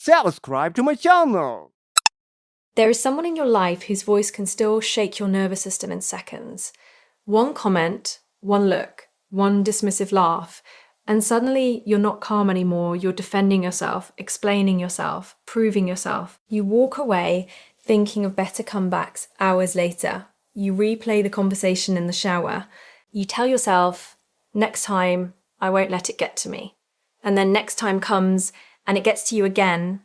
subscribe to my channel. There is someone in your life whose voice can still shake your nervous system in seconds. One comment, one look, one dismissive laugh, and suddenly you're not calm anymore. You're defending yourself, explaining yourself, proving yourself. You walk away thinking of better comebacks hours later. You replay the conversation in the shower. You tell yourself, next time, I won't let it get to me. And then next time comes and it gets to you again.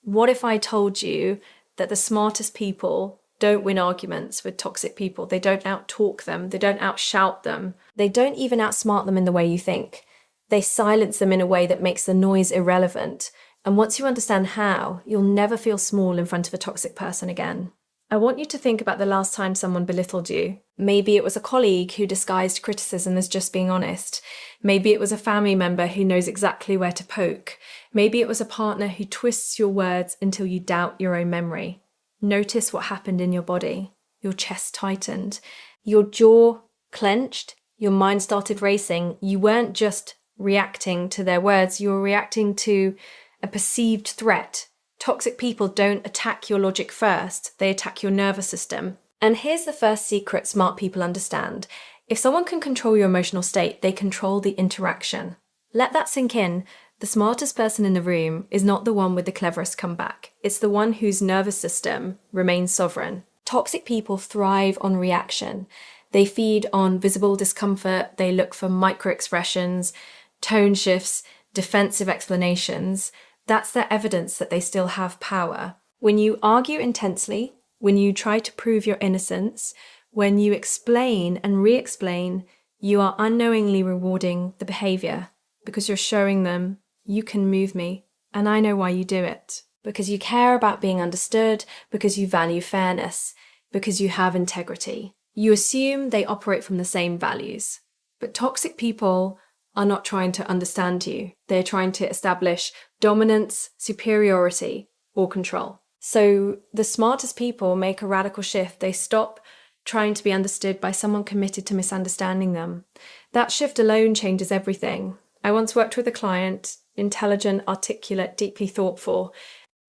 What if I told you that the smartest people don't win arguments with toxic people? They don't out-talk them. They don't out-shout them. They don't even outsmart them in the way you think. They silence them in a way that makes the noise irrelevant. And once you understand how, you'll never feel small in front of a toxic person again. I want you to think about the last time someone belittled you. Maybe it was a colleague who disguised criticism as just being honest. Maybe it was a family member who knows exactly where to poke. Maybe it was a partner who twists your words until you doubt your own memory. Notice what happened in your body. Your chest tightened. Your jaw clenched. Your mind started racing. You weren't just reacting to their words. You were reacting to a perceived threat. Toxic people don't attack your logic first. They attack your nervous system. And here's the first secret smart people understand. If someone can control your emotional state, they control the interaction. Let that sink in. The smartest person in the room is not the one with the cleverest comeback. It's the one whose nervous system remains sovereign. Toxic people thrive on reaction. They feed on visible discomfort. They look for micro-expressions, tone shifts, defensive explanations. That's their evidence that they still have power. When you argue intensely, when you try to prove your innocence, when you explain and re-explain, you are unknowingly rewarding the behavior because you're showing them, you can move me, and I know why you do it. Because you care about being understood, because you value fairness, because you have integrity. You assume they operate from the same values. But toxic people are not trying to understand you. They're trying to establish dominance, superiority, or control. So the smartest people make a radical shift. They stop trying to be understood by someone committed to misunderstanding them. That shift alone changes everything. I once worked with a client, intelligent, articulate, deeply thoughtful.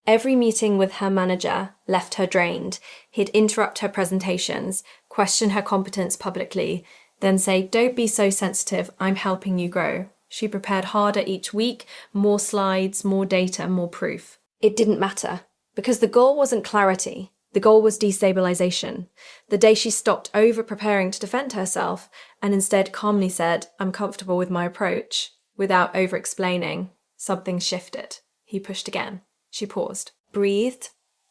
Every meeting with her manager left her drained. He'd interrupt her presentations, question her competence publicly, then say, "Don't be so sensitive, I'm helping you grow." She prepared harder each week, more slides, more data, more proof. It didn't matter, because the goal wasn't clarity. The goal was destabilization. The day she stopped over-preparing to defend herself and instead calmly said, "I'm comfortable with my approach," without over-explaining, something shifted. He pushed again. She paused, breathed,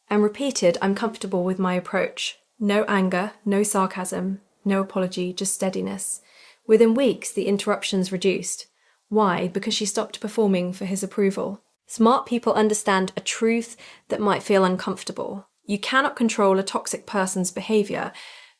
and repeated, "I'm comfortable with my approach." No anger, no sarcasm, no apology, just steadiness. Within weeks, the interruptions reduced. Why? Because she stopped performing for his approval. Smart people understand a truth that might feel uncomfortable. You cannot control a toxic person's behavior,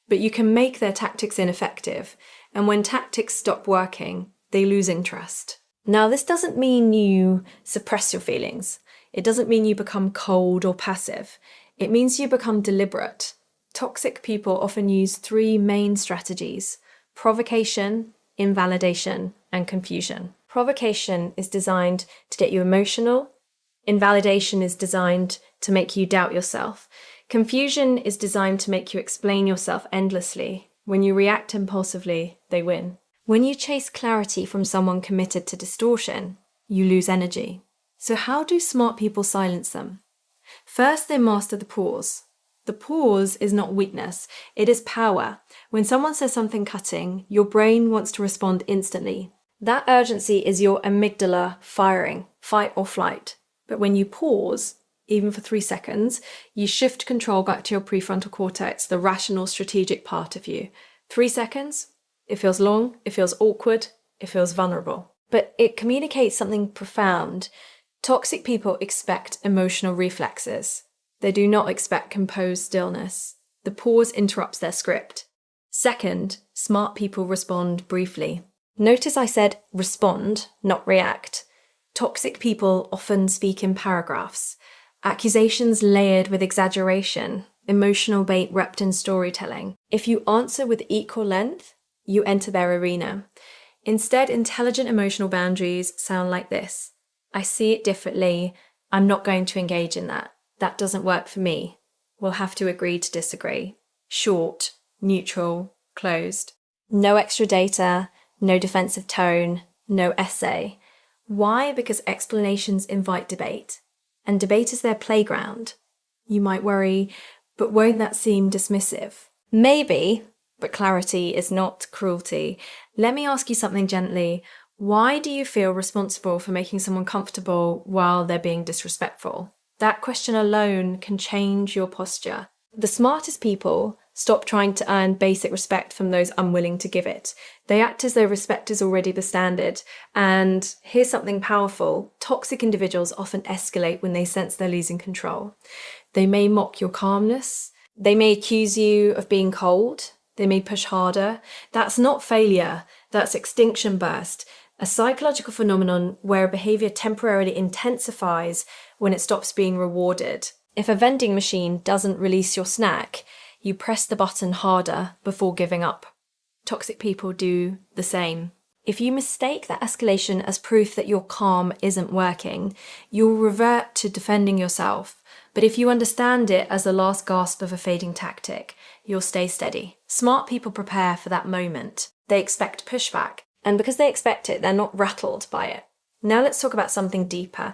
but you can make their tactics ineffective. And when tactics stop working, they lose interest. Now, this doesn't mean you suppress your feelings. It doesn't mean you become cold or passive. It means you become deliberate. Toxic people often use three main strategies: provocation, invalidation, and confusion. Provocation is designed to get you emotional. Invalidation is designed to make you doubt yourself. Confusion is designed to make you explain yourself endlessly. When you react impulsively, they win. When you chase clarity from someone committed to distortion, you lose energy. So how do smart people silence them? First, they master the pause. The pause is not weakness, it is power. When someone says something cutting, your brain wants to respond instantly. That urgency is your amygdala firing, fight or flight. But when you pause, even for 3 seconds, you shift control back to your prefrontal cortex, the rational, strategic part of you. 3 seconds, it feels long, it feels awkward, it feels vulnerable. But it communicates something profound. Toxic people expect emotional reflexes. They do not expect composed stillness. The pause interrupts their script. Second, smart people respond briefly. Notice I said respond, not react. Toxic people often speak in paragraphs. Accusations layered with exaggeration. Emotional bait wrapped in storytelling. If you answer with equal length, you enter their arena. Instead, intelligent emotional boundaries sound like this: I see it differently. I'm not going to engage in that. That doesn't work for me. We'll have to agree to disagree. Short, neutral, closed. No extra data, no defensive tone, no essay. Why? Because explanations invite debate, and debate is their playground. You might worry, but won't that seem dismissive? Maybe, but clarity is not cruelty. Let me ask you something gently. Why do you feel responsible for making someone comfortable while they're being disrespectful? That question alone can change your posture. The smartest people stop trying to earn basic respect from those unwilling to give it. They act as though respect is already the standard. And here's something powerful. Toxic individuals often escalate when they sense they're losing control. They may mock your calmness. They may accuse you of being cold. They may push harder. That's not failure. That's extinction burst. A psychological phenomenon where behavior temporarily intensifies when it stops being rewarded. If a vending machine doesn't release your snack, you press the button harder before giving up. Toxic people do the same. If you mistake that escalation as proof that your calm isn't working, you'll revert to defending yourself. But if you understand it as the last gasp of a fading tactic, you'll stay steady. Smart people prepare for that moment. They expect pushback. And because they expect it, they're not rattled by it. Now let's talk about something deeper.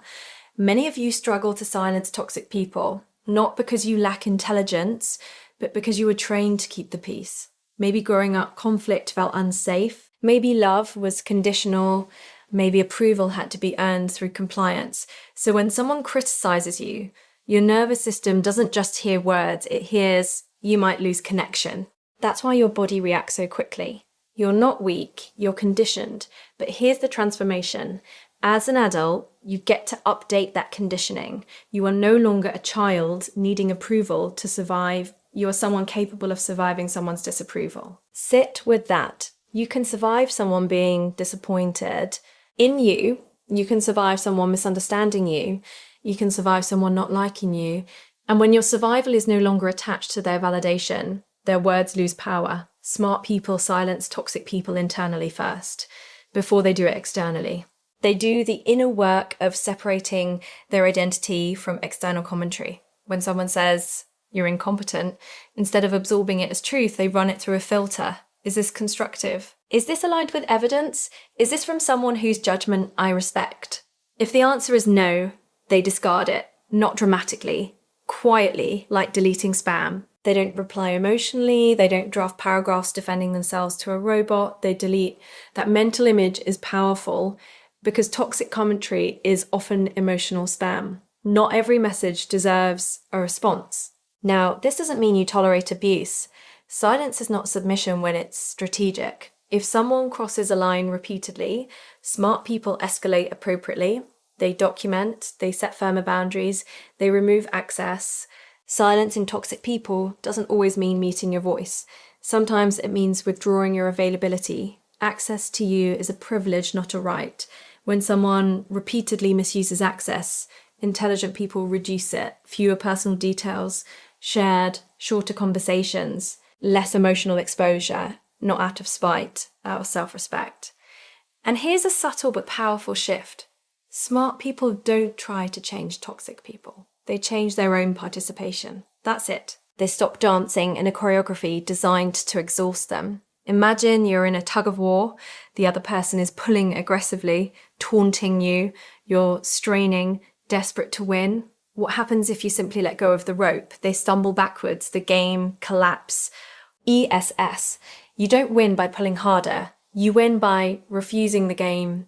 Many of you struggle to silence toxic people, not because you lack intelligence, but because you were trained to keep the peace. Maybe growing up, conflict felt unsafe. Maybe love was conditional. Maybe approval had to be earned through compliance. So when someone criticizes you, your nervous system doesn't just hear words, it hears, you might lose connection. That's why your body reacts so quickly. You're not weak, you're conditioned. But here's the transformation. As an adult, you get to update that conditioning. You are no longer a child needing approval to survive. You are someone capable of surviving someone's disapproval. Sit with that. You can survive someone being disappointed in you. You can survive someone misunderstanding you. You can survive someone not liking you. And when your survival is no longer attached to their validation, their words lose power. Smart people silence toxic people internally first, before they do it externally. They do the inner work of separating their identity from external commentary. When someone says, you're incompetent, instead of absorbing it as truth, they run it through a filter. Is this constructive? Is this aligned with evidence? Is this from someone whose judgment I respect? If the answer is no, they discard it, not dramatically, quietly, like deleting spam. They don't reply emotionally, they don't draft paragraphs defending themselves to a robot, they delete. That mental image is powerful because toxic commentary is often emotional spam. Not every message deserves a response. Now, this doesn't mean you tolerate abuse. Silence is not submission when it's strategic. If someone crosses a line repeatedly, smart people escalate appropriately. They document, they set firmer boundaries, they remove access. Silencing toxic people doesn't always mean muting your voice. Sometimes it means withdrawing your availability. Access to you is a privilege, not a right. When someone repeatedly misuses access, intelligent people reduce it. Fewer personal details, shared, shorter conversations, less emotional exposure, not out of spite, out of self-respect. And here's a subtle but powerful shift. Smart people don't try to change toxic people. They change their own participation. That's it. They stop dancing in a choreography designed to exhaust them. Imagine you're in a tug of war. The other person is pulling aggressively, taunting you. You're straining, desperate to win. What happens if you simply let go of the rope? They stumble backwards. The game collapse. ESS. You don't win by pulling harder. You win by refusing the game.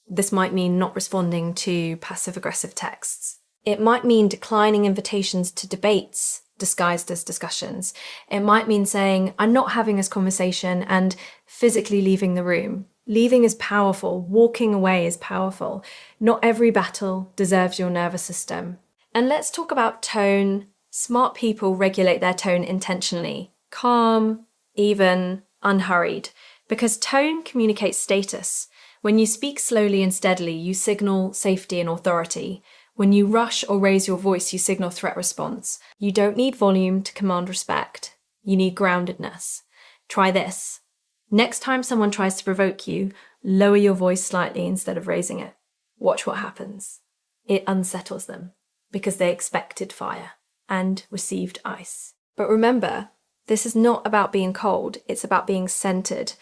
This might mean not responding to passive-aggressive texts. It might mean declining invitations to debates disguised as discussions. It might mean saying, I'm not having this conversation, and physically leaving the room. Leaving is powerful. Walking away is powerful. Not every battle deserves your nervous system. And let's talk about tone. Smart people regulate their tone intentionally. Calm, even, unhurried. Because tone communicates status. When you speak slowly and steadily, you signal safety and authority. When you rush or raise your voice, you signal threat response. You don't need volume to command respect. You need groundedness. Try this. Next time someone tries to provoke you, lower your voice slightly instead of raising it. Watch what happens. It unsettles them. because they expected fire and received ice. But remember, this is not about being cold, it's about being centered.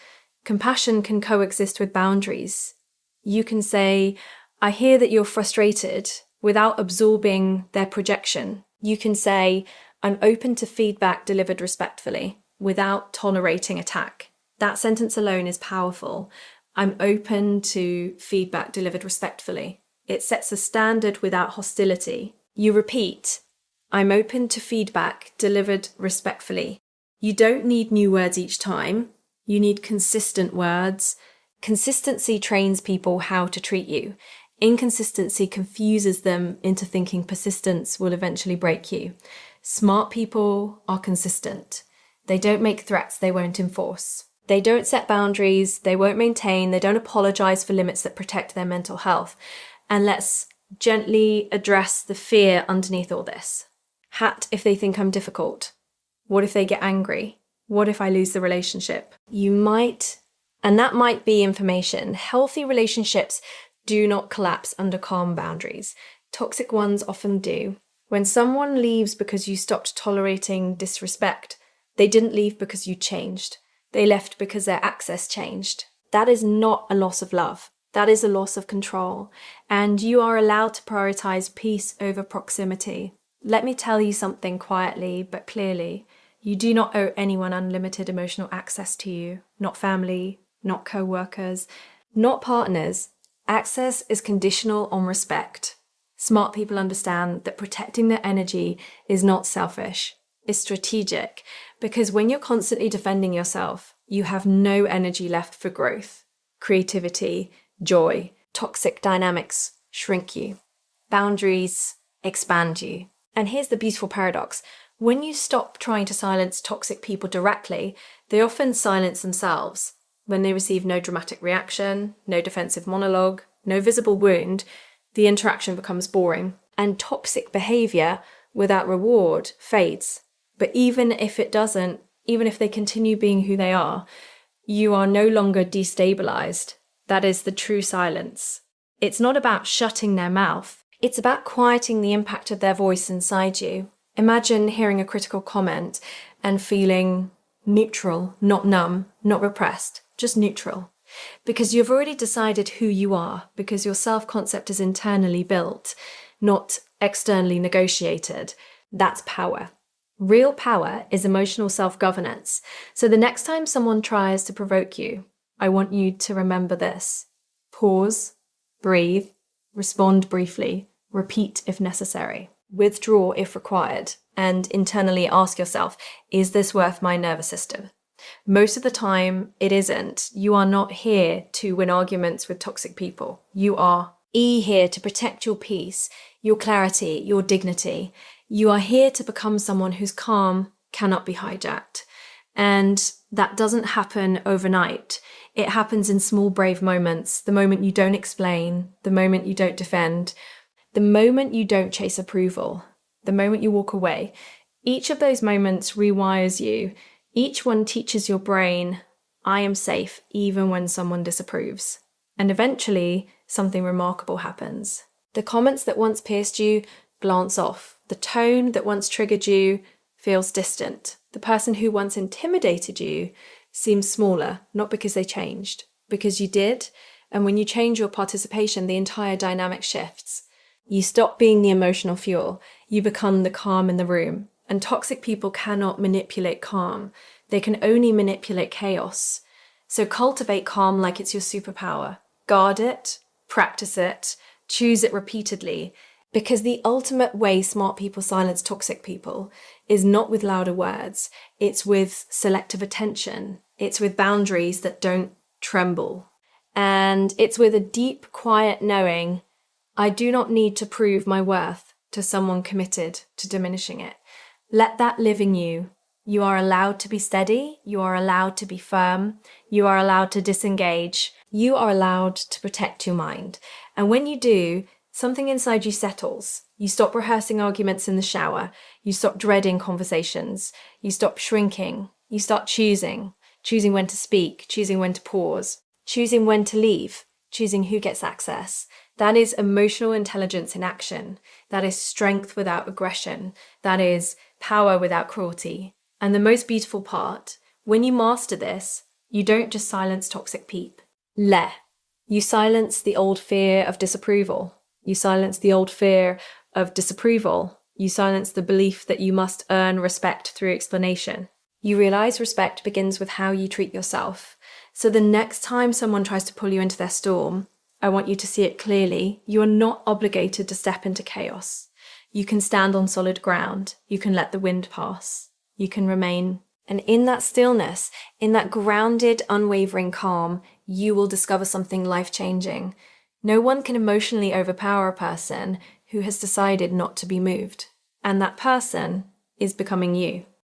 Compassion can coexist with boundaries. You can say, I hear that you're frustrated, without absorbing their projection. You can say, I'm open to feedback delivered respectfully, without tolerating attack. That sentence alone is powerful. I'm open to feedback delivered respectfully. It sets a standard without hostility. You repeat, I'm open to feedback delivered respectfully. You don't need new words each time. You need consistent words. Consistency trains people how to treat you. Inconsistency confuses them into thinking persistence will eventually break you. Smart people are consistent. They don't make threats they won't enforce. They don't set boundaries, they won't maintain, they don't apologize for limits that protect their mental health. And let's gently address the fear underneath all this. Hat if they think I'm difficult. What if they get angry? What if I lose the relationship? You might, and that might be information. Healthy relationships do not collapse under calm boundaries. Toxic ones often do. When someone leaves because you stopped tolerating disrespect, they didn't leave because you changed. They left because their access changed. That is not a loss of love. That is a loss of control. And you are allowed to prioritize peace over proximity. Let me tell you something quietly but clearly. You do not owe anyone unlimited emotional access to you. Not family, not co-workers, not partners. Access is conditional on respect. Smart people understand that protecting their energy is not selfish, it's strategic, because when you're constantly defending yourself, you have no energy left for growth, creativity, joy. Toxic dynamics shrink you. Boundaries expand you. And here's the beautiful paradox. When you stop trying to silence toxic people directly, they often silence themselves. When they receive no dramatic reaction, no defensive monologue, no visible wound, the interaction becomes boring. And toxic behavior without reward fades. But even if it doesn't, even if they continue being who they are, you are no longer destabilized. That is the true silence. It's not about shutting their mouth. It's about quieting the impact of their voice inside you. Imagine hearing a critical comment and feeling neutral, not numb, not repressed, just neutral. Because you've already decided who you are, because your self-concept is internally built, not externally negotiated. That's power. Real power is emotional self-governance. So the next time someone tries to provoke you, I want you to remember this. Pause, breathe, respond briefly, repeat if necessary, withdraw if required, and internally ask yourself, is this worth my nervous system? Most of the time, it isn't. You are not here to win arguments with toxic people. You are here to protect your peace, your clarity, your dignity. You are here to become someone whose calm cannot be hijacked. And that doesn't happen overnight. It happens in small, brave moments. The moment you don't explain, the moment you don't defend, the moment you don't chase approval, the moment you walk away. Each of those moments rewires you. Each one teaches your brain, I am safe even when someone disapproves. And eventually, something remarkable happens. The comments that once pierced you glance off. The tone that once triggered you feels distant. The person who once intimidated you seems smaller, not because they changed, because you did. And when you change your participation, the entire dynamic shifts. You stop being the emotional fuel. You become the calm in the room. And toxic people cannot manipulate calm. They can only manipulate chaos. So cultivate calm like it's your superpower. Guard it, practice it, choose it repeatedly. Because the ultimate way smart people silence toxic people is not with louder words. It's with selective attention. It's with boundaries that don't tremble. And it's with a deep, quiet knowing, I do not need to prove my worth to someone committed to diminishing it. Let that live in you. You are allowed to be steady. You are allowed to be firm. You are allowed to disengage. You are allowed to protect your mind. And when you do, something inside you settles. You stop rehearsing arguments in the shower. You stop dreading conversations. You stop shrinking. You start choosing when to speak, choosing when to pause, choosing when to leave, choosing who gets access. That is emotional intelligence in action. That is strength without aggression. That is power without cruelty. And the most beautiful part, when you master this, you don't just silence toxic peep. You silence the old fear of disapproval. You silence the old fear of disapproval. You silence the belief that you must earn respect through explanation. You realize respect begins with how you treat yourself. So the next time someone tries to pull you into their storm, I want you to see it clearly. You are not obligated to step into chaos. You can stand on solid ground. You can let the wind pass. You can remain. And in that stillness, in that grounded, unwavering calm, you will discover something life-changing. No one can emotionally overpower a person who has decided not to be moved. And that person is becoming you.